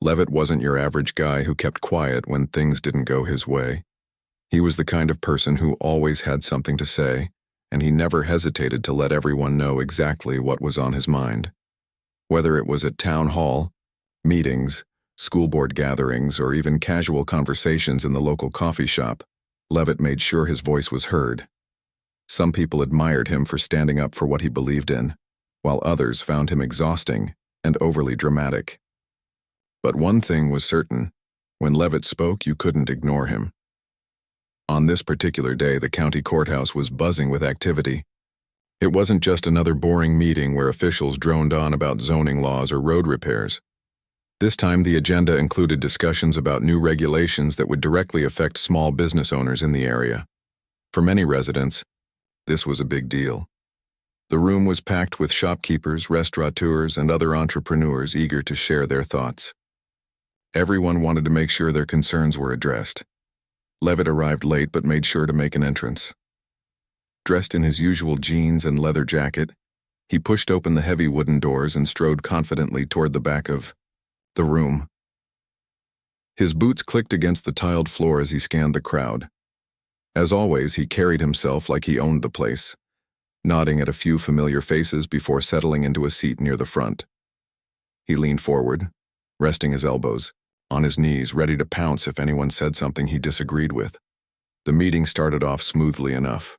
Leavitt wasn't your average guy who kept quiet when things didn't go his way. He was the kind of person who always had something to say, and he never hesitated to let everyone know exactly what was on his mind. Whether it was at town hall, meetings, school board gatherings, or even casual conversations in the local coffee shop, Leavitt made sure his voice was heard. Some people admired him for standing up for what he believed in, while others found him exhausting and overly dramatic. But one thing was certain: when Leavitt spoke, you couldn't ignore him. On this particular day, the county courthouse was buzzing with activity. It wasn't just another boring meeting where officials droned on about zoning laws or road repairs. This time, the agenda included discussions about new regulations that would directly affect small business owners in the area. For many residents, this was a big deal. The room was packed with shopkeepers, restaurateurs, and other entrepreneurs eager to share their thoughts. Everyone wanted to make sure their concerns were addressed. Leavitt arrived late but made sure to make an entrance. Dressed in his usual jeans and leather jacket, he pushed open the heavy wooden doors and strode confidently toward the back of the room. His boots clicked against the tiled floor as he scanned the crowd. As always, he carried himself like he owned the place, nodding at a few familiar faces before settling into a seat near the front. He leaned forward, resting his elbows, on his knees, ready to pounce if anyone said something he disagreed with. The meeting started off smoothly enough.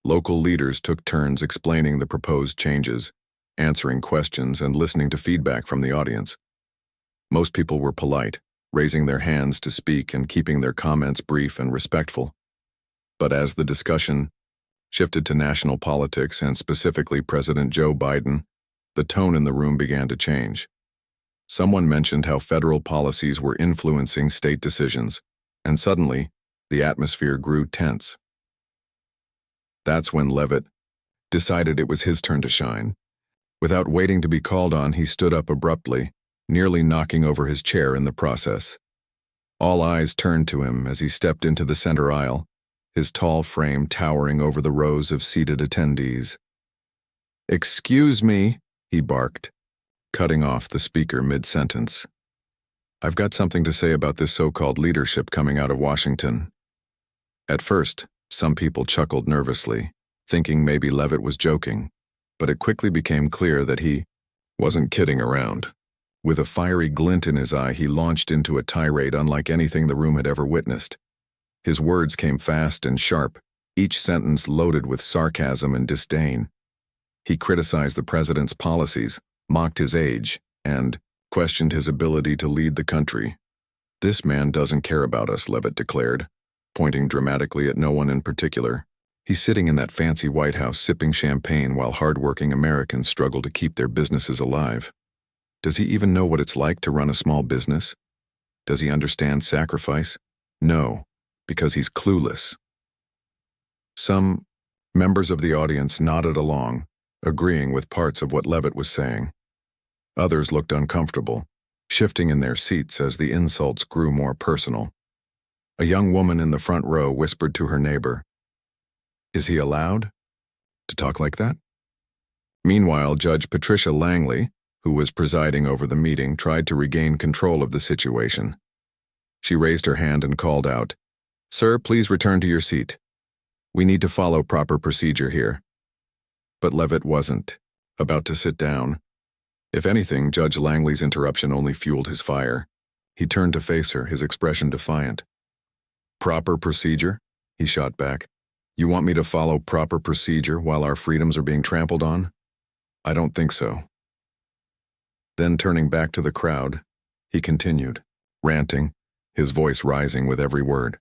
Local leaders took turns explaining the proposed changes, answering questions, and listening to feedback from the audience. Most people were polite, raising their hands to speak and keeping their comments brief and respectful. But as the discussion shifted to national politics and specifically President Joe Biden, the tone in the room began to change. Someone mentioned how federal policies were influencing state decisions, and suddenly, the atmosphere grew tense. That's when Leavitt decided it was his turn to shine. Without waiting to be called on, he stood up abruptly, nearly knocking over his chair in the process. All eyes turned to him as he stepped into the center aisle, his tall frame towering over the rows of seated attendees. "Excuse me," he barked, cutting off the speaker mid-sentence. "I've got something to say about this so-called leadership coming out of Washington." At first, some people chuckled nervously, thinking maybe Leavitt was joking, but it quickly became clear that he wasn't kidding around. With a fiery glint in his eye, he launched into a tirade unlike anything the room had ever witnessed. His words came fast and sharp, each sentence loaded with sarcasm and disdain. He criticized the president's policies, mocked his age, and questioned his ability to lead the country. "This man doesn't care about us," Leavitt declared, pointing dramatically at no one in particular. "He's sitting in that fancy White House sipping champagne while hard-working Americans struggle to keep their businesses alive. Does he even know what it's like to run a small business? Does he understand sacrifice? No, because he's clueless." Some members of the audience nodded along, agreeing with parts of what Leavitt was saying. Others looked uncomfortable, shifting in their seats as the insults grew more personal. A young woman in the front row whispered to her neighbor, "Is he allowed to talk like that?" Meanwhile, Judge Patricia Langley, who was presiding over the meeting, tried to regain control of the situation. She raised her hand and called out, "Sir, please return to your seat. We need to follow proper procedure here." But Leavitt wasn't about to sit down. If anything, Judge Langley's interruption only fueled his fire. He turned to face her, his expression defiant. "Proper procedure?" he shot back. "You want me to follow proper procedure while our freedoms are being trampled on? I don't think so." Then turning back to the crowd, he continued, ranting, his voice rising with every word.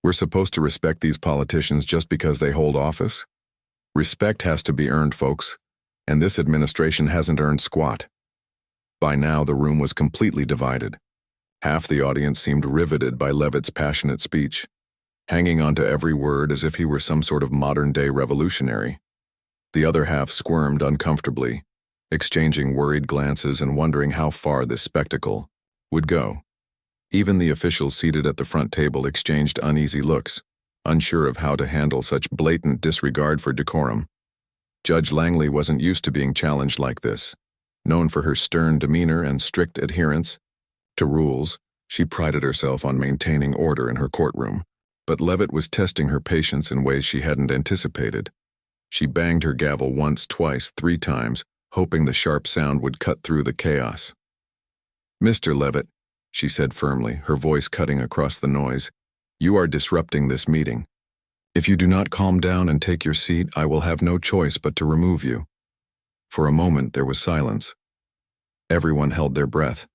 "We're supposed to respect these politicians just because they hold office? Respect has to be earned, folks, and this administration hasn't earned squat." By now, the room was completely divided. Half the audience seemed riveted by Leavitt's passionate speech, hanging onto every word as if he were some sort of modern-day revolutionary. The other half squirmed uncomfortably, exchanging worried glances and wondering how far this spectacle would go. Even the officials seated at the front table exchanged uneasy looks, unsure of how to handle such blatant disregard for decorum. Judge Langley wasn't used to being challenged like this. Known for her stern demeanor and strict adherence to rules, she prided herself on maintaining order in her courtroom, but Leavitt was testing her patience in ways she hadn't anticipated. She banged her gavel once, twice, 3 times, hoping the sharp sound would cut through the chaos. "Mr. Leavitt," she said firmly, her voice cutting across the noise, "you are disrupting this meeting. If you do not calm down and take your seat, I will have no choice but to remove you." For a moment there was silence. Everyone held their breath,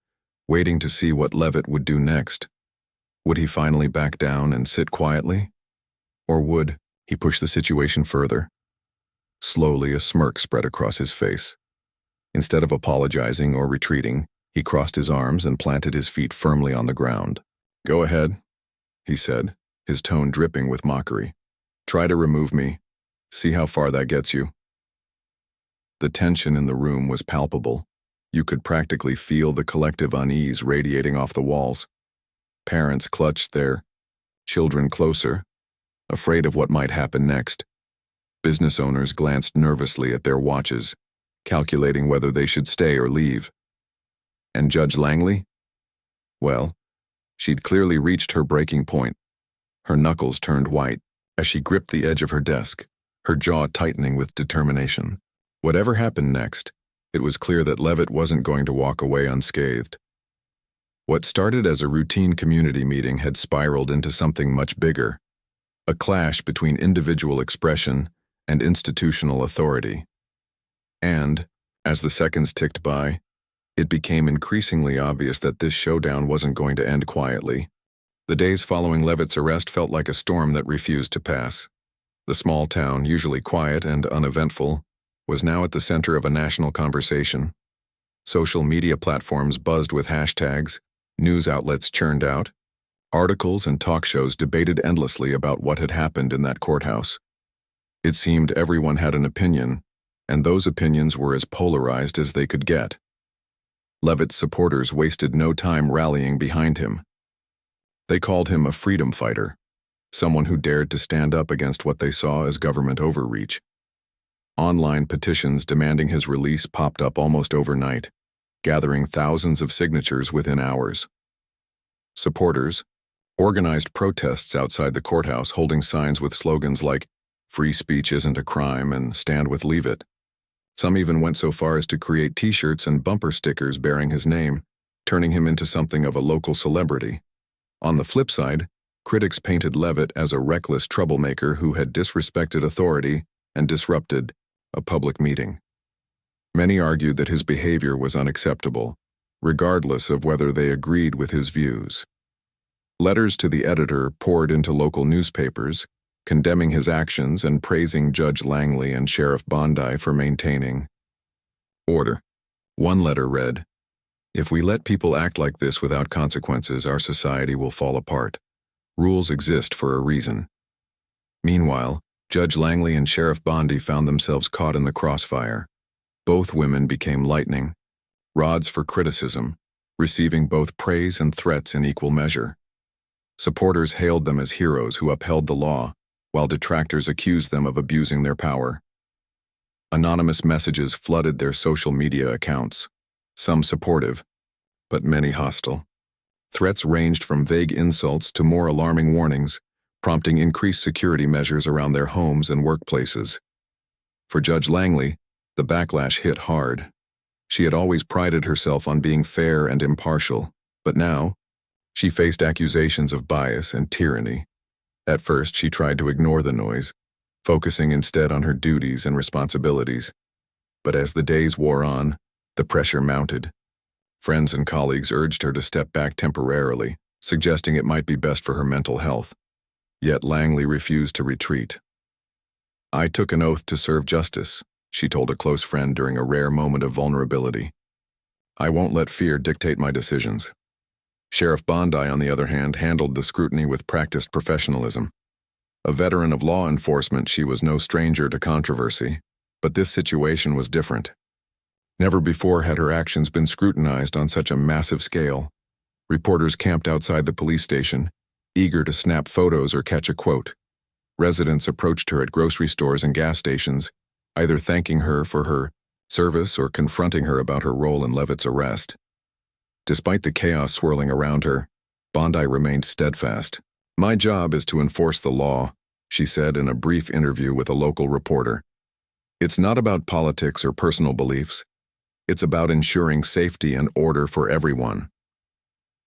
waiting to see what Leavitt would do next. Would he finally back down and sit quietly? Or would he push the situation further? Slowly, a smirk spread across his face. Instead of apologizing or retreating, he crossed his arms and planted his feet firmly on the ground. "Go ahead," he said, his tone dripping with mockery. "Try to remove me. See how far that gets you." The tension in the room was palpable. You could practically feel the collective unease radiating off the walls. Parents clutched their children closer, afraid of what might happen next. Business owners glanced nervously at their watches, calculating whether they should stay or leave. And Judge Langley? Well, she'd clearly reached her breaking point. Her knuckles turned white as she gripped the edge of her desk, her jaw tightening with determination. Whatever happened next, it was clear that Leavitt wasn't going to walk away unscathed. What started as a routine community meeting had spiraled into something much bigger, a clash between individual expression and institutional authority. And, as the seconds ticked by, it became increasingly obvious that this showdown wasn't going to end quietly. The days following Leavitt's arrest felt like a storm that refused to pass. The small town, usually quiet and uneventful, was now at the center of a national conversation. Social media platforms buzzed with hashtags, news outlets churned out, articles and talk shows debated endlessly about what had happened in that courthouse. It seemed everyone had an opinion, and those opinions were as polarized as they could get. Leavitt's supporters wasted no time rallying behind him. They called him a freedom fighter, someone who dared to stand up against what they saw as government overreach. Online petitions demanding his release popped up almost overnight, gathering thousands of signatures within hours. Supporters organized protests outside the courthouse holding signs with slogans like "Free speech isn't a crime" and "Stand with Leavitt." Some even went so far as to create t-shirts and bumper stickers bearing his name, turning him into something of a local celebrity. On the flip side, critics painted Leavitt as a reckless troublemaker who had disrespected authority and disrupted a public meeting. Many argued that his behavior was unacceptable, regardless of whether they agreed with his views. Letters to the editor poured into local newspapers, condemning his actions and praising Judge Langley and Sheriff Bondi for maintaining order. One letter read, "If we let people act like this without consequences, our society will fall apart. Rules exist for a reason." Meanwhile, Judge Langley and Sheriff Bondi found themselves caught in the crossfire. Both women became lightning, rods for criticism, receiving both praise and threats in equal measure. Supporters hailed them as heroes who upheld the law, while detractors accused them of abusing their power. Anonymous messages flooded their social media accounts, some supportive, but many hostile. Threats ranged from vague insults to more alarming warnings, prompting increased security measures around their homes and workplaces. For Judge Langley, the backlash hit hard. She had always prided herself on being fair and impartial, but now, she faced accusations of bias and tyranny. At first, she tried to ignore the noise, focusing instead on her duties and responsibilities. But as the days wore on, the pressure mounted. Friends and colleagues urged her to step back temporarily, suggesting it might be best for her mental health. Yet Langley refused to retreat. "I took an oath to serve justice," she told a close friend during a rare moment of vulnerability. "I won't let fear dictate my decisions." Sheriff Bondi, on the other hand, handled the scrutiny with practiced professionalism. A veteran of law enforcement, she was no stranger to controversy, but this situation was different. Never before had her actions been scrutinized on such a massive scale. Reporters camped outside the police station, eager to snap photos or catch a quote. Residents approached her at grocery stores and gas stations, either thanking her for her service or confronting her about her role in Leavitt's arrest. Despite the chaos swirling around her, Bondi remained steadfast. "My job is to enforce the law," she said in a brief interview with a local reporter. "It's not about politics or personal beliefs. It's about ensuring safety and order for everyone."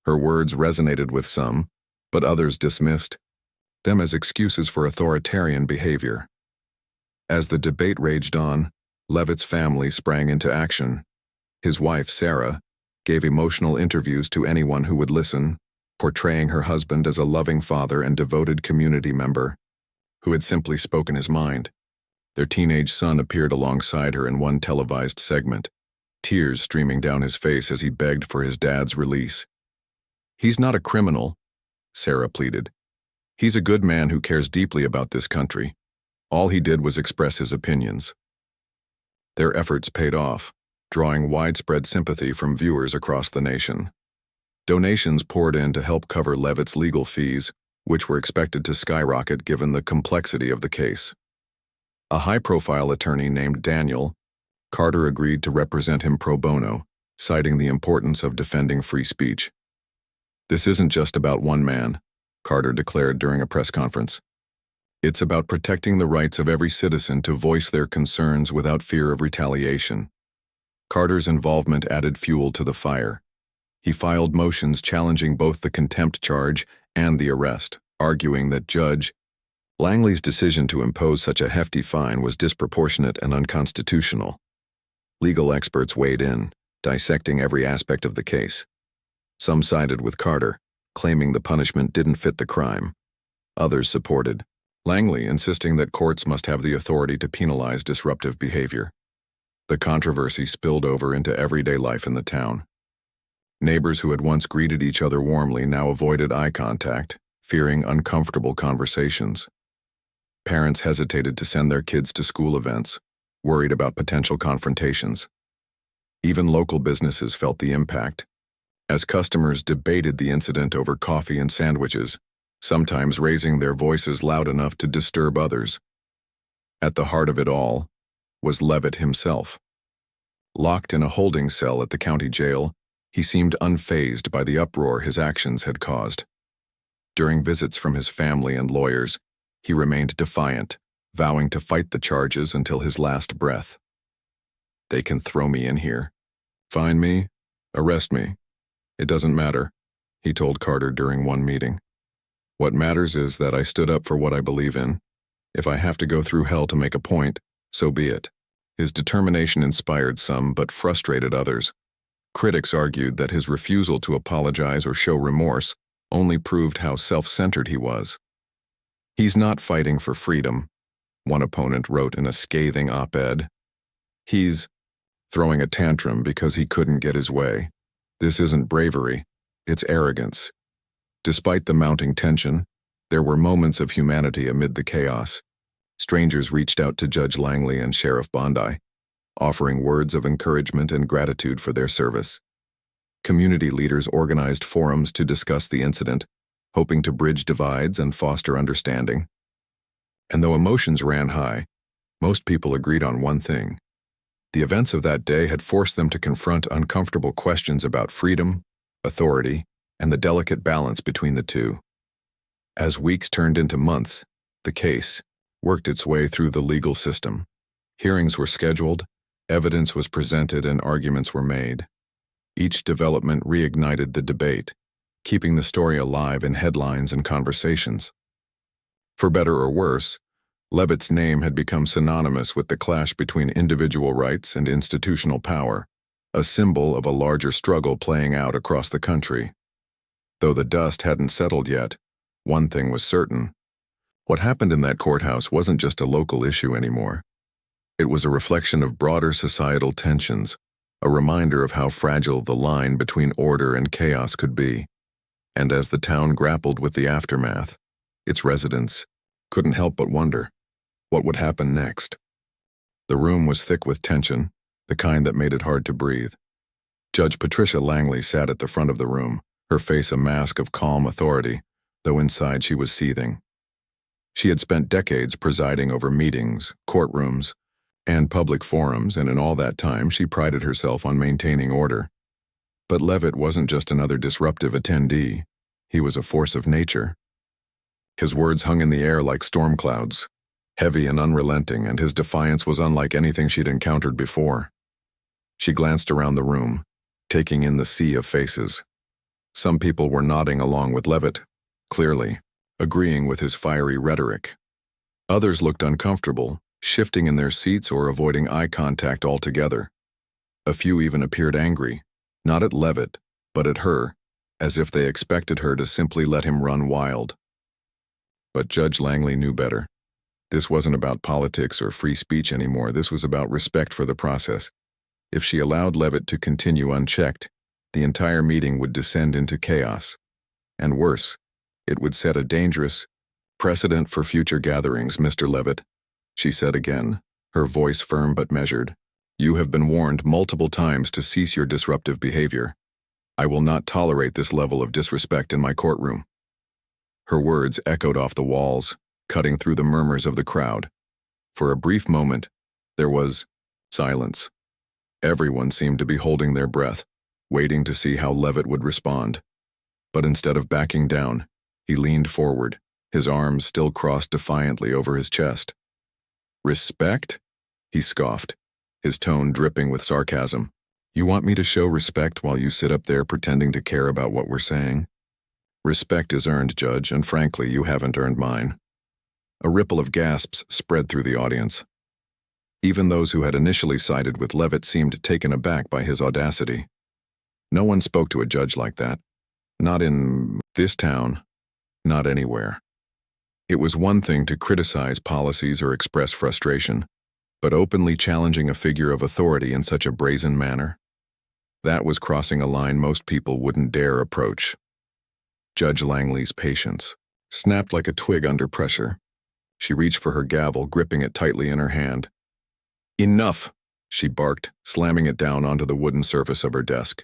Her words resonated with some, but others dismissed them as excuses for authoritarian behavior. As the debate raged on, Leavitt's family sprang into action. His wife, Sarah, gave emotional interviews to anyone who would listen, portraying her husband as a loving father and devoted community member who had simply spoken his mind. Their teenage son appeared alongside her in one televised segment, tears streaming down his face as he begged for his dad's release. "He's not a criminal," Sarah pleaded. "He's a good man who cares deeply about this country. All he did was express his opinions." Their efforts paid off, drawing widespread sympathy from viewers across the nation. Donations poured in to help cover Leavitt's legal fees, which were expected to skyrocket given the complexity of the case. A high-profile attorney named Daniel Carter agreed to represent him pro bono, citing the importance of defending free speech. "This isn't just about one man," Carter declared during a press conference. "It's about protecting the rights of every citizen to voice their concerns without fear of retaliation." Carter's involvement added fuel to the fire. He filed motions challenging both the contempt charge and the arrest, arguing that Judge Langley's decision to impose such a hefty fine was disproportionate and unconstitutional. Legal experts weighed in, dissecting every aspect of the case. Some sided with Carter, claiming the punishment didn't fit the crime. Others supported Langley, insisting that courts must have the authority to penalize disruptive behavior. The controversy spilled over into everyday life in the town. Neighbors who had once greeted each other warmly now avoided eye contact, fearing uncomfortable conversations. Parents hesitated to send their kids to school events, worried about potential confrontations. Even local businesses felt the impact, as customers debated the incident over coffee and sandwiches, sometimes raising their voices loud enough to disturb others. At the heart of it all was Leavitt himself. Locked in a holding cell at the county jail, he seemed unfazed by the uproar his actions had caused. During visits from his family and lawyers, he remained defiant, vowing to fight the charges until his last breath. "They can throw me in here. Fine me, arrest me. It doesn't matter," he told Carter during one meeting. "What matters is that I stood up for what I believe in. If I have to go through hell to make a point, so be it." His determination inspired some but frustrated others. Critics argued that his refusal to apologize or show remorse only proved how self-centered he was. "He's not fighting for freedom," one opponent wrote in a scathing op-ed. "He's throwing a tantrum because he couldn't get his way. This isn't bravery, it's arrogance." Despite the mounting tension, there were moments of humanity amid the chaos. Strangers reached out to Judge Langley and Sheriff Bondi, offering words of encouragement and gratitude for their service. Community leaders organized forums to discuss the incident, hoping to bridge divides and foster understanding. And though emotions ran high, most people agreed on one thing. The events of that day had forced them to confront uncomfortable questions about freedom, authority, and the delicate balance between the two. As weeks turned into months, the case worked its way through the legal system. Hearings were scheduled, evidence was presented, and arguments were made. Each development reignited the debate, keeping the story alive in headlines and conversations. For better or worse, Leavitt's name had become synonymous with the clash between individual rights and institutional power, a symbol of a larger struggle playing out across the country. Though the dust hadn't settled yet, one thing was certain. What happened in that courthouse wasn't just a local issue anymore. It was a reflection of broader societal tensions, a reminder of how fragile the line between order and chaos could be. And as the town grappled with the aftermath, its residents couldn't help but wonder, what would happen next? The room was thick with tension, the kind that made it hard to breathe. Judge Patricia Langley sat at the front of the room, her face a mask of calm authority, though inside she was seething. She had spent decades presiding over meetings, courtrooms, and public forums, and in all that time she prided herself on maintaining order. But Leavitt wasn't just another disruptive attendee. He was a force of nature. His words hung in the air like storm clouds, heavy and unrelenting, and his defiance was unlike anything she'd encountered before. She glanced around the room, taking in the sea of faces. Some people were nodding along with Leavitt, clearly, agreeing with his fiery rhetoric. Others looked uncomfortable, shifting in their seats or avoiding eye contact altogether. A few even appeared angry, not at Leavitt, but at her, as if they expected her to simply let him run wild. But Judge Langley knew better. This wasn't about politics or free speech anymore. This was about respect for the process. If she allowed Leavitt to continue unchecked, the entire meeting would descend into chaos. And worse, it would set a dangerous precedent for future gatherings, Mr. Leavitt, she said again, her voice firm but measured. You have been warned multiple times to cease your disruptive behavior. I will not tolerate this level of disrespect in my courtroom. Her words echoed off the walls, cutting through the murmurs of the crowd. For a brief moment, there was silence. Everyone seemed to be holding their breath, waiting to see how Leavitt would respond. But instead of backing down, he leaned forward, his arms still crossed defiantly over his chest. Respect? He scoffed, his tone dripping with sarcasm. You want me to show respect while you sit up there pretending to care about what we're saying? Respect is earned, Judge, and frankly, you haven't earned mine. A ripple of gasps spread through the audience. Even those who had initially sided with Leavitt seemed taken aback by his audacity. No one spoke to a judge like that. Not in this town, not anywhere. It was one thing to criticize policies or express frustration, but openly challenging a figure of authority in such a brazen manner? That was crossing a line most people wouldn't dare approach. Judge Langley's patience snapped like a twig under pressure. She reached for her gavel, gripping it tightly in her hand. Enough, she barked, slamming it down onto the wooden surface of her desk.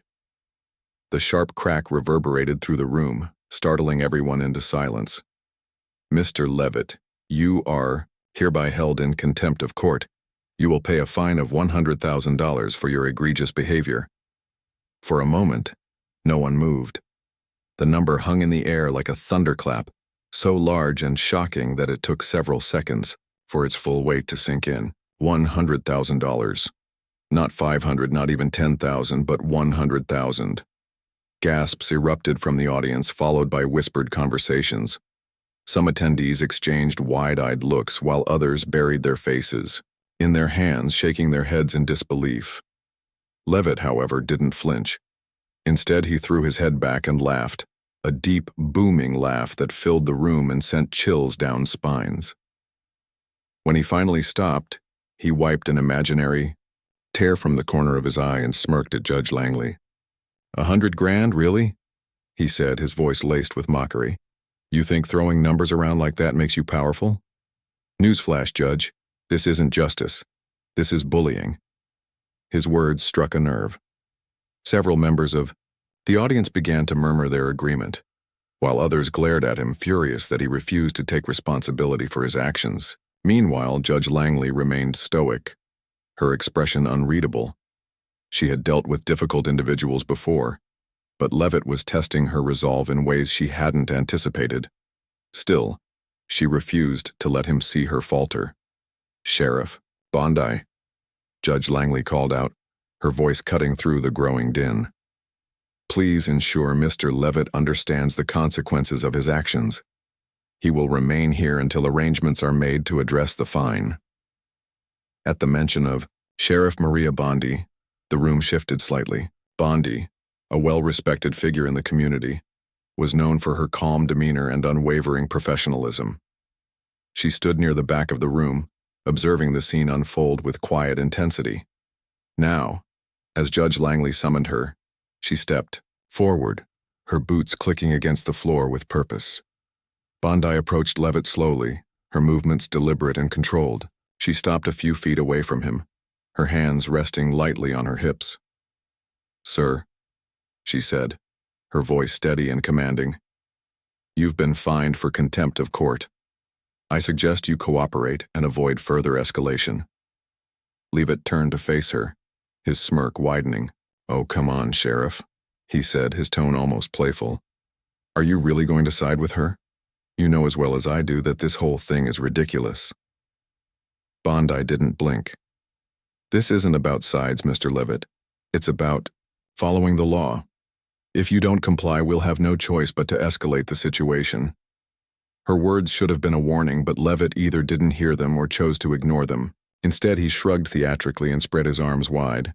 The sharp crack reverberated through the room, startling everyone into silence. Mr. Leavitt, you are hereby held in contempt of court. You will pay a fine of $100,000 for your egregious behavior. For a moment, no one moved. The number hung in the air like a thunderclap, so large and shocking that it took several seconds for its full weight to sink in. $100,000. Not 500, not even 10,000, but 100,000. Gasps erupted from the audience, followed by whispered conversations. Some attendees exchanged wide-eyed looks, while others buried their faces in their hands, shaking their heads in disbelief. Leavitt, however, didn't flinch. Instead, he threw his head back and laughed, a deep, booming laugh that filled the room and sent chills down spines. When he finally stopped, he wiped an imaginary tear from the corner of his eye and smirked at Judge Langley. $100 grand, really? He said, his voice laced with mockery. You think throwing numbers around like that makes you powerful? Newsflash, Judge. This isn't justice. This is bullying. His words struck a nerve. Several members of the audience began to murmur their agreement, while others glared at him, furious that he refused to take responsibility for his actions. Meanwhile, Judge Langley remained stoic, her expression unreadable. She had dealt with difficult individuals before, but Leavitt was testing her resolve in ways she hadn't anticipated. Still, she refused to let him see her falter. Sheriff, Bondi, Judge Langley called out, her voice cutting through the growing din. Please ensure Mr. Leavitt understands the consequences of his actions. He will remain here until arrangements are made to address the fine. At the mention of Sheriff Maria Bondi, the room shifted slightly. Bondi, a well-respected figure in the community, was known for her calm demeanor and unwavering professionalism. She stood near the back of the room, observing the scene unfold with quiet intensity. Now, as Judge Langley summoned her, she stepped forward, her boots clicking against the floor with purpose. Bondi approached Leavitt slowly, her movements deliberate and controlled. She stopped a few feet away from him, her hands resting lightly on her hips. Sir, she said, her voice steady and commanding, you've been fined for contempt of court. I suggest you cooperate and avoid further escalation. Leavitt turned to face her, his smirk widening. Oh, come on, Sheriff. he said, his tone almost playful. Are you really going to side with her? You know as well as I do that this whole thing is ridiculous. Bondi didn't blink. This isn't about sides, Mr. Leavitt. It's about following the law. If you don't comply, we'll have no choice but to escalate the situation. Her words should have been a warning, but Leavitt either didn't hear them or chose to ignore them. Instead, he shrugged theatrically and spread his arms wide.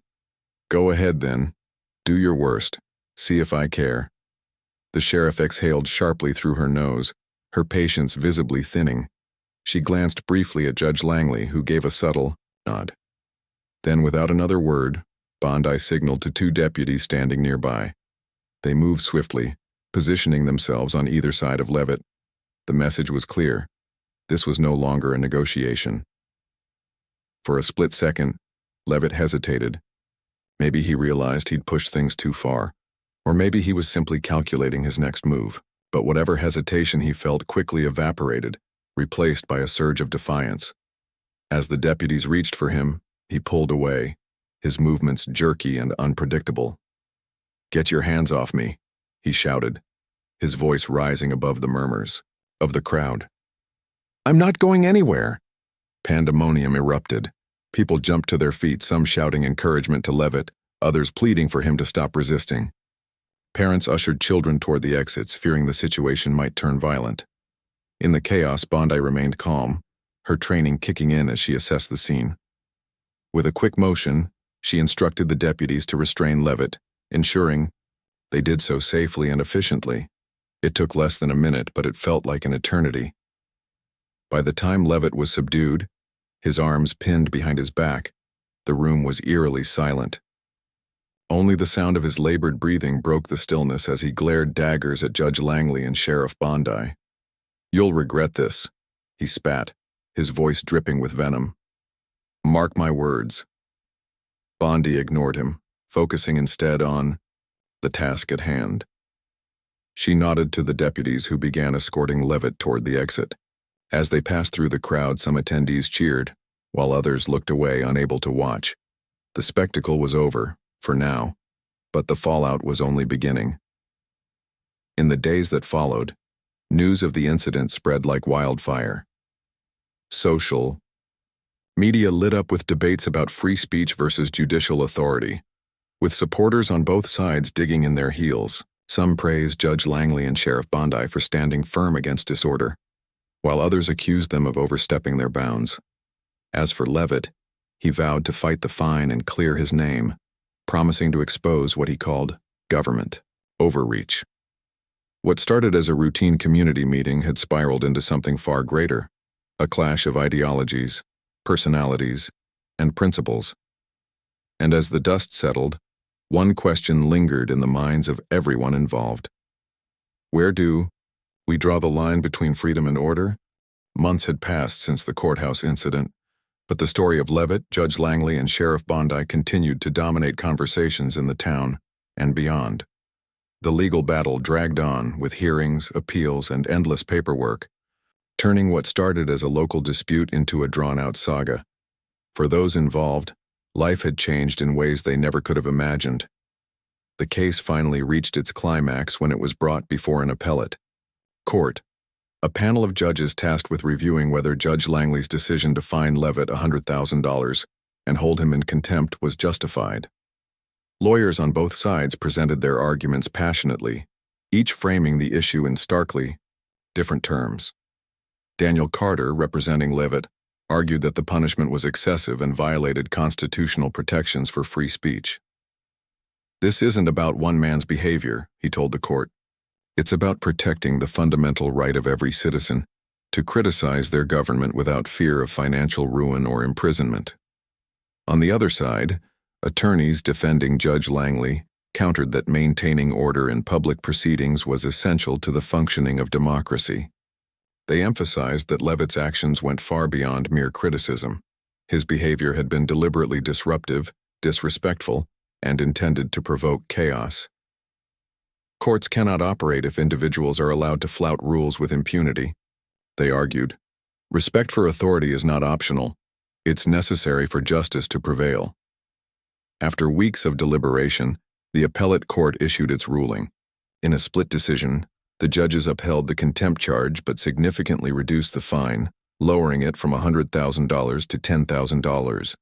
Go ahead, then. Do your worst. See if I care. The sheriff exhaled sharply through her nose, her patience visibly thinning. She glanced briefly at Judge Langley, who gave a subtle nod. Then, without another word, Bondi signaled to two deputies standing nearby. They moved swiftly, positioning themselves on either side of Leavitt. The message was clear. This was no longer a negotiation. For a split second, Leavitt hesitated. Maybe he realized he'd pushed things too far, or maybe he was simply calculating his next move. But whatever hesitation he felt quickly evaporated, replaced by a surge of defiance. As the deputies reached for him, he pulled away, his movements jerky and unpredictable. Get your hands off me, he shouted, his voice rising above the murmurs of the crowd. I'm not going anywhere. Pandemonium erupted. People jumped to their feet, some shouting encouragement to Leavitt, others pleading for him to stop resisting. Parents ushered children toward the exits, fearing the situation might turn violent. In the chaos, Bondi remained calm, her training kicking in as she assessed the scene. With a quick motion, she instructed the deputies to restrain Leavitt, ensuring they did so safely and efficiently. It took less than a minute, but it felt like an eternity. By the time Leavitt was subdued, his arms pinned behind his back, the room was eerily silent. Only the sound of his labored breathing broke the stillness as he glared daggers at Judge Langley and Sheriff Bondi. You'll regret this, he spat, his voice dripping with venom. Mark my words. Bondi ignored him, focusing instead on the task at hand. She nodded to the deputies who began escorting Leavitt toward the exit. As they passed through the crowd, some attendees cheered, while others looked away, unable to watch. The spectacle was over, for now, but the fallout was only beginning. In the days that followed, news of the incident spread like wildfire. Social media lit up with debates about free speech versus judicial authority, with supporters on both sides digging in their heels. Some praised Judge Langley and Sheriff Bondi for standing firm against disorder, while others accused them of overstepping their bounds. As for Leavitt, he vowed to fight the fine and clear his name, promising to expose what he called government overreach. What started as a routine community meeting had spiraled into something far greater, a clash of ideologies, personalities, and principles. And as the dust settled, one question lingered in the minds of everyone involved. Where do we draw the line between freedom and order? Months had passed since the courthouse incident, but the story of Leavitt, Judge Langley, and Sheriff Bondi continued to dominate conversations in the town and beyond. The legal battle dragged on with hearings, appeals, and endless paperwork, turning what started as a local dispute into a drawn-out saga. For those involved, life had changed in ways they never could have imagined. The case finally reached its climax when it was brought before an appellate court, a panel of judges tasked with reviewing whether Judge Langley's decision to fine Leavitt $100,000 and hold him in contempt was justified. Lawyers on both sides presented their arguments passionately, each framing the issue in starkly different terms. Daniel Carter, representing Leavitt, argued that the punishment was excessive and violated constitutional protections for free speech. This isn't about one man's behavior, he told the court. It's about protecting the fundamental right of every citizen to criticize their government without fear of financial ruin or imprisonment. On the other side, attorneys defending Judge Langley countered that maintaining order in public proceedings was essential to the functioning of democracy. They emphasized that Leavitt's actions went far beyond mere criticism. His behavior had been deliberately disruptive, disrespectful, and intended to provoke chaos. Courts cannot operate if individuals are allowed to flout rules with impunity, they argued. Respect for authority is not optional. It's necessary for justice to prevail. After weeks of deliberation, The appellate court issued its ruling. In a split decision, the judges upheld the contempt charge but significantly reduced the fine, lowering it from $100,000 to $10,000.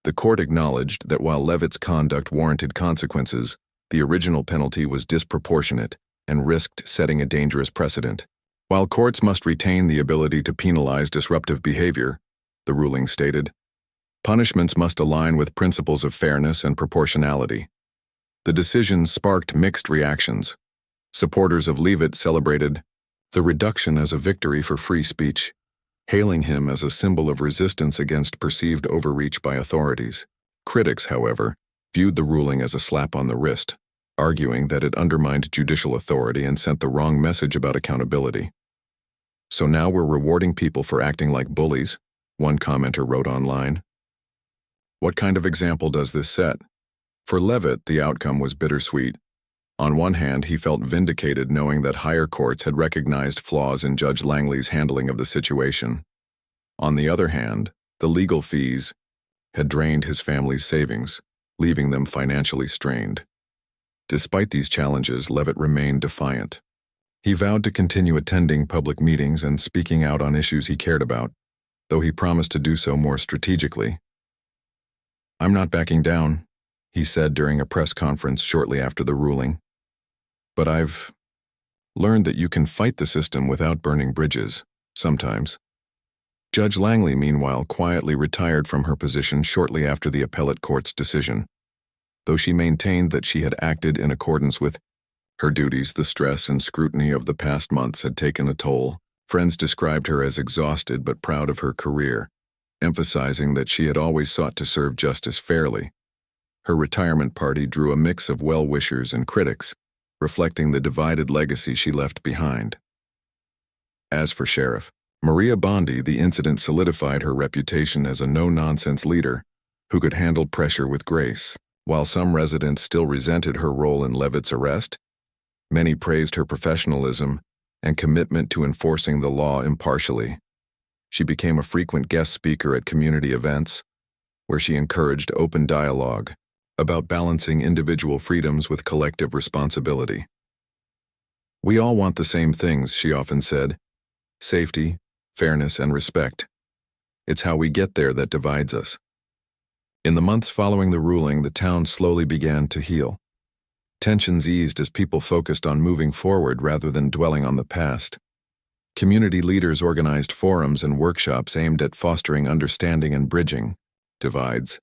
The court acknowledged that while Leavitt's conduct warranted consequences, the original penalty was disproportionate and risked setting a dangerous precedent. While courts must retain the ability to penalize disruptive behavior, the ruling stated, punishments must align with principles of fairness and proportionality. The decision sparked mixed reactions. Supporters of Leavitt celebrated the reduction as a victory for free speech, hailing him as a symbol of resistance against perceived overreach by authorities. Critics, however, viewed the ruling as a slap on the wrist, arguing that it undermined judicial authority and sent the wrong message about accountability. So now we're rewarding people for acting like bullies, one commenter wrote online. What kind of example does this set? For Leavitt, the outcome was bittersweet. On one hand, he felt vindicated knowing that higher courts had recognized flaws in Judge Langley's handling of the situation. On the other hand, the legal fees had drained his family's savings, leaving them financially strained. Despite these challenges, Leavitt remained defiant. He vowed to continue attending public meetings and speaking out on issues he cared about, though he promised to do so more strategically. "I'm not backing down," he said during a press conference shortly after the ruling. "But I've learned that you can fight the system without burning bridges, sometimes." Judge Langley, meanwhile, quietly retired from her position shortly after the appellate court's decision. Though she maintained that she had acted in accordance with her duties, the stress and scrutiny of the past months had taken a toll. Friends described her as exhausted but proud of her career, emphasizing that she had always sought to serve justice fairly. Her retirement party drew a mix of well-wishers and critics, reflecting the divided legacy she left behind. As for Sheriff Maria Bondi, the incident solidified her reputation as a no-nonsense leader who could handle pressure with grace. While some residents still resented her role in Leavitt's arrest, many praised her professionalism and commitment to enforcing the law impartially. She became a frequent guest speaker at community events, where she encouraged open dialogue about balancing individual freedoms with collective responsibility. "We all want the same things," she often said: safety, fairness, and respect. It's how we get there that divides us. In the months following the ruling, the town slowly began to heal. Tensions eased as people focused on moving forward rather than dwelling on the past. Community leaders organized forums and workshops aimed at fostering understanding and bridging divides.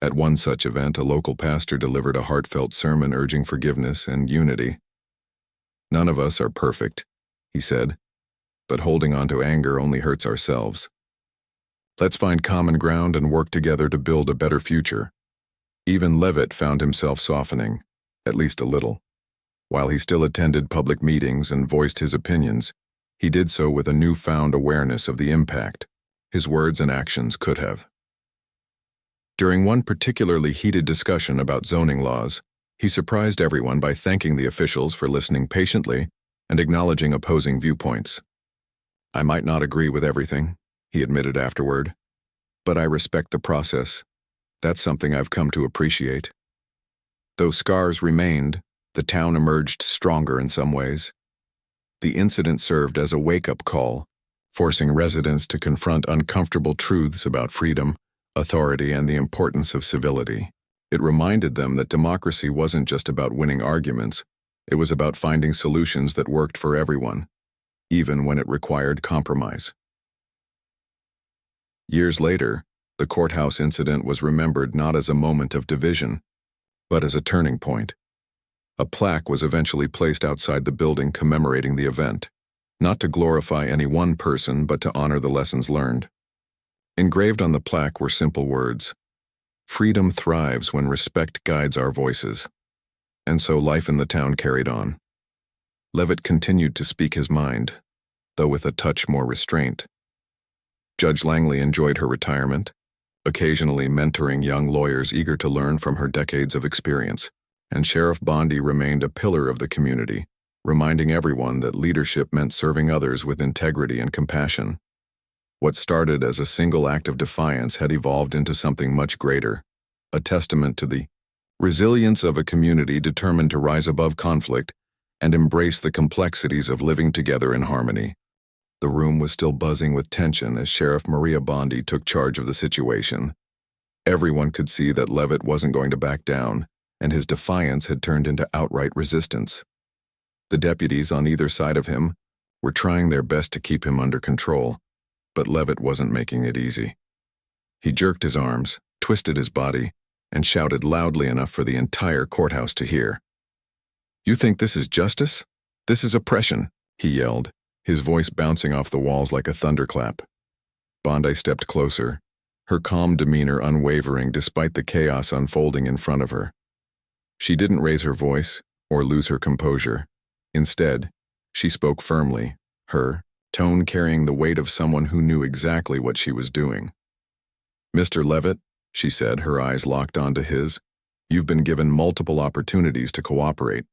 At one such event, a local pastor delivered a heartfelt sermon urging forgiveness and unity. "None of us are perfect," he said, "but holding on to anger only hurts ourselves. Let's find common ground and work together to build a better future." Even Leavitt found himself softening, at least a little. While he still attended public meetings and voiced his opinions, he did so with a newfound awareness of the impact his words and actions could have. During one particularly heated discussion about zoning laws, he surprised everyone by thanking the officials for listening patiently and acknowledging opposing viewpoints. "I might not agree with everything," he admitted afterward, "but I respect the process. That's something I've come to appreciate." Though scars remained, the town emerged stronger in some ways. The incident served as a wake-up call, forcing residents to confront uncomfortable truths about freedom, authority, and the importance of civility. It reminded them that democracy wasn't just about winning arguments, it was about finding solutions that worked for everyone, even when it required compromise. Years later, the courthouse incident was remembered not as a moment of division, but as a turning point. A plaque was eventually placed outside the building commemorating the event, not to glorify any one person but to honor the lessons learned. Engraved on the plaque were simple words: "Freedom thrives when respect guides our voices." And so life in the town carried on. Leavitt continued to speak his mind, though with a touch more restraint. Judge Langley enjoyed her retirement, occasionally mentoring young lawyers eager to learn from her decades of experience, and Sheriff Bondi remained a pillar of the community, reminding everyone that leadership meant serving others with integrity and compassion. What started as a single act of defiance had evolved into something much greater, a testament to the Resilience of a community determined to rise above conflict and embrace the complexities of living together in harmony. The room was still buzzing with tension as Sheriff Maria Bondi took charge of the situation. Everyone could see that Leavitt wasn't going to back down, and his defiance had turned into outright resistance. The deputies on either side of him were trying their best to keep him under control, but Leavitt wasn't making it easy. He jerked his arms, twisted his body, and shouted loudly enough for the entire courthouse to hear. "You think this is justice? This is oppression," he yelled, his voice bouncing off the walls like a thunderclap. Bondi stepped closer, her calm demeanor unwavering despite the chaos unfolding in front of her. She didn't raise her voice or lose her composure. Instead, she spoke firmly, her tone carrying the weight of someone who knew exactly what she was doing. "Mr. Leavitt," she said, her eyes locked onto his, "you've been given multiple opportunities to cooperate.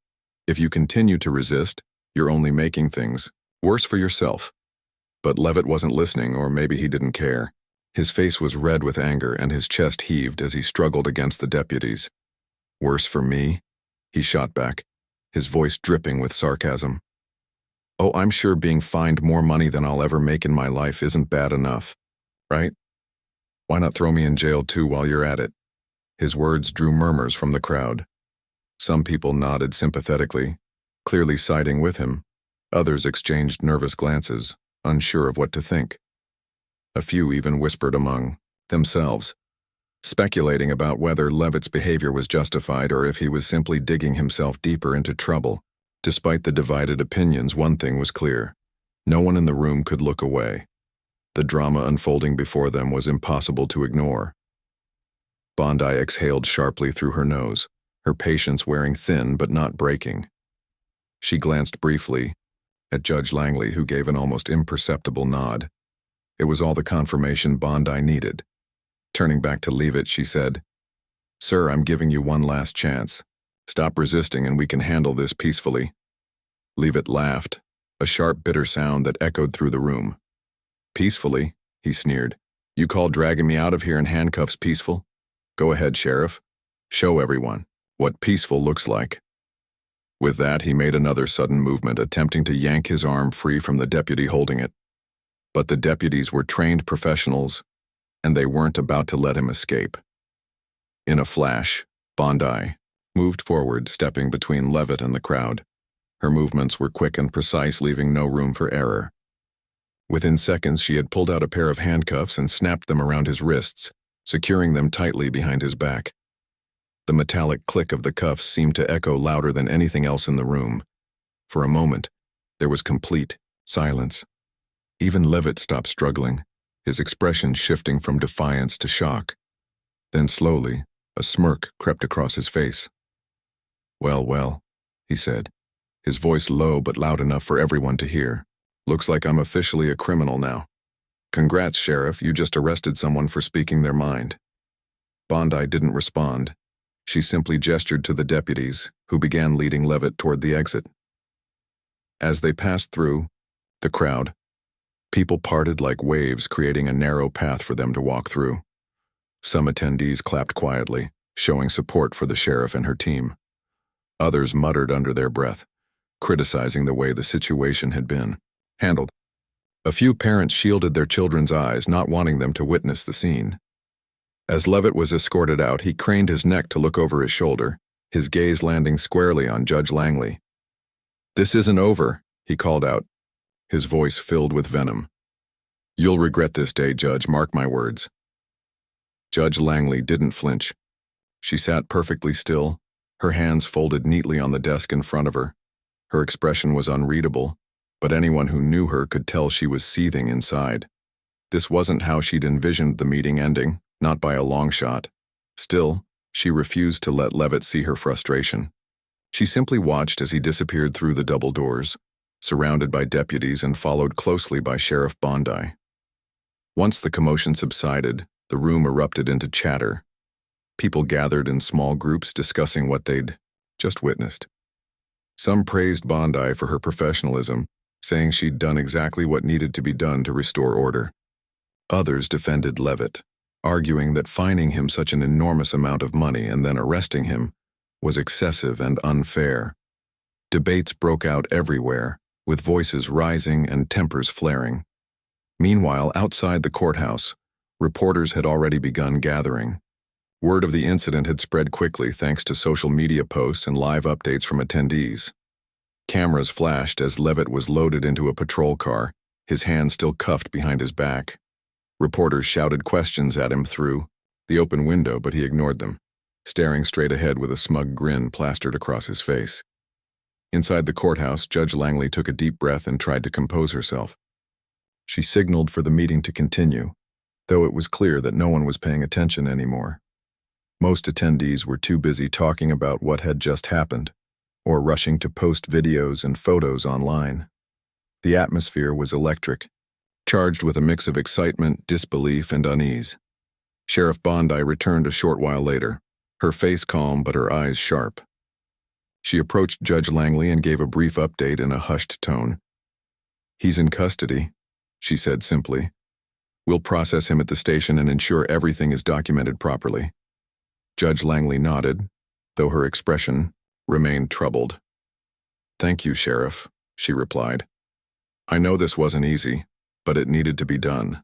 If you continue to resist, you're only making things worse for yourself." But Leavitt wasn't listening, or maybe he didn't care. His face was red with anger and his chest heaved as he struggled against the deputies. "Worse for me?" he shot back, his voice dripping with sarcasm. "Oh, I'm sure being fined more money than I'll ever make in my life isn't bad enough, right? Why not throw me in jail too while you're at it?" His words drew murmurs from the crowd. Some people nodded sympathetically, clearly siding with him. Others exchanged nervous glances, unsure of what to think. A few even whispered among themselves, speculating about whether Leavitt's behavior was justified or if he was simply digging himself deeper into trouble. Despite the divided opinions, one thing was clear. No one in the room could look away. The drama unfolding before them was impossible to ignore. Bondi exhaled sharply through her nose, her patience wearing thin but not breaking. She glanced briefly at Judge Langley, who gave an almost imperceptible nod. It was all the confirmation Bondi needed. Turning back to Leavitt, she said, "Sir, I'm giving you one last chance. Stop resisting and we can handle this peacefully." Leavitt laughed, a sharp, bitter sound that echoed through the room. "Peacefully?" he sneered. "You call dragging me out of here in handcuffs peaceful? Go ahead, Sheriff. Show everyone what peaceful looks like." With that, he made another sudden movement, attempting to yank his arm free from the deputy holding it. But the deputies were trained professionals, and they weren't about to let him escape. In a flash, Bondi moved forward, stepping between Leavitt and the crowd. Her movements were quick and precise, leaving no room for error. Within seconds, she had pulled out a pair of handcuffs and snapped them around his wrists, securing them tightly behind his back. The metallic click of the cuffs seemed to echo louder than anything else in the room. For a moment, there was complete silence. Even Leavitt stopped struggling, his expression shifting from defiance to shock. Then slowly, a smirk crept across his face. "Well, well," he said, his voice low but loud enough for everyone to hear. "Looks like I'm officially a criminal now. Congrats, Sheriff, you just arrested someone for speaking their mind." Bondi didn't respond. She simply gestured to the deputies, who began leading Leavitt toward the exit. As they passed through the crowd, people parted like waves, creating a narrow path for them to walk through. Some attendees clapped quietly, showing support for the sheriff and her team. Others muttered under their breath, criticizing the way the situation had been handled. A few parents shielded their children's eyes, not wanting them to witness the scene. As Leavitt was escorted out, he craned his neck to look over his shoulder, his gaze landing squarely on Judge Langley. "This isn't over," he called out, his voice filled with venom. "You'll regret this day, Judge, mark my words." Judge Langley didn't flinch. She sat perfectly still, her hands folded neatly on the desk in front of her. Her expression was unreadable, but anyone who knew her could tell she was seething inside. This wasn't how she'd envisioned the meeting ending, not by a long shot. Still, she refused to let Leavitt see her frustration. She simply watched as he disappeared through the double doors, surrounded by deputies and followed closely by Sheriff Bondi. Once the commotion subsided, the room erupted into chatter. People gathered in small groups discussing what they'd just witnessed. Some praised Bondi for her professionalism, saying she'd done exactly what needed to be done to restore order. Others defended Leavitt, arguing that fining him such an enormous amount of money and then arresting him was excessive and unfair. Debates broke out everywhere, with voices rising and tempers flaring. Meanwhile, outside the courthouse, reporters had already begun gathering. Word of the incident had spread quickly thanks to social media posts and live updates from attendees. Cameras flashed as Leavitt was loaded into a patrol car, his hands still cuffed behind his back. Reporters shouted questions at him through the open window, but he ignored them, staring straight ahead with a smug grin plastered across his face. Inside the courthouse, Judge Langley took a deep breath and tried to compose herself. She signaled for the meeting to continue, though it was clear that no one was paying attention anymore. Most attendees were too busy talking about what had just happened, or rushing to post videos and photos online. The atmosphere was electric, charged with a mix of excitement, disbelief, and unease. Sheriff Bondi returned a short while later, her face calm but her eyes sharp. She approached Judge Langley and gave a brief update in a hushed tone. "He's in custody," she said simply. "We'll process him at the station and ensure everything is documented properly." Judge Langley nodded, though her expression remained troubled. "Thank you, Sheriff," she replied. "I know this wasn't easy, but it needed to be done.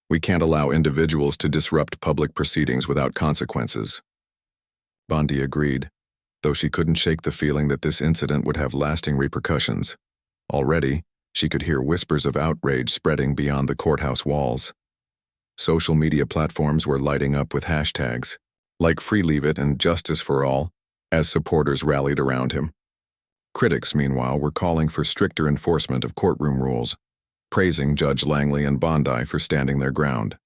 We can't allow individuals to disrupt public proceedings without consequences." Bondi agreed, though she couldn't shake the feeling that this incident would have lasting repercussions. Already, she could hear whispers of outrage spreading beyond the courthouse walls. Social media platforms were lighting up with hashtags, like Free Leavitt and Justice for All, as supporters rallied around him. Critics, meanwhile, were calling for stricter enforcement of courtroom rules, praising Judge Langley and Bondi for standing their ground.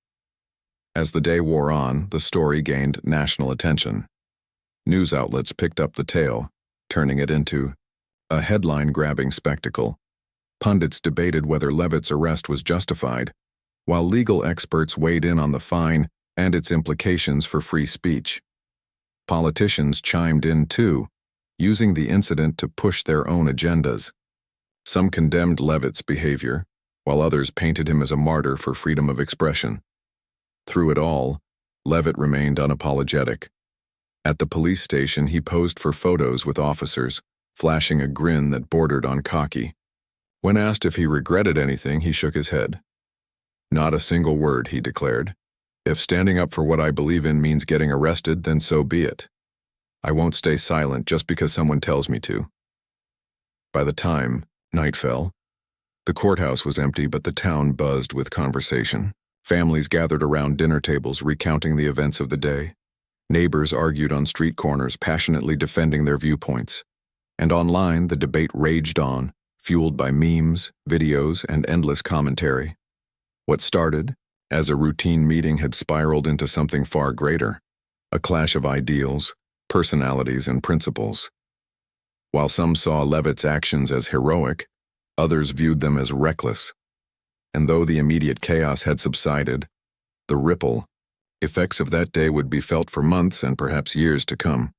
As the day wore on, the story gained national attention. News outlets picked up the tale, turning it into a headline-grabbing spectacle. Pundits debated whether Leavitt's arrest was justified, while legal experts weighed in on the fine and its implications for free speech. Politicians chimed in too, using the incident to push their own agendas. Some condemned Leavitt's behavior, while others painted him as a martyr for freedom of expression. Through it all, Leavitt remained unapologetic. At the police station, he posed for photos with officers, flashing a grin that bordered on cocky. When asked if he regretted anything, he shook his head. "Not a single word," he declared. "If standing up for what I believe in means getting arrested, then so be it. I won't stay silent just because someone tells me to." By the time night fell, the courthouse was empty, but the town buzzed with conversation. Families gathered around dinner tables recounting the events of the day. Neighbors argued on street corners, passionately defending their viewpoints. And online, the debate raged on, fueled by memes, videos, and endless commentary. What started as a routine meeting had spiraled into something far greater, a clash of ideals, personalities, and principles. While some saw Leavitt's actions as heroic, others viewed them as reckless. And though the immediate chaos had subsided, the ripple effects of that day would be felt for months and perhaps years to come.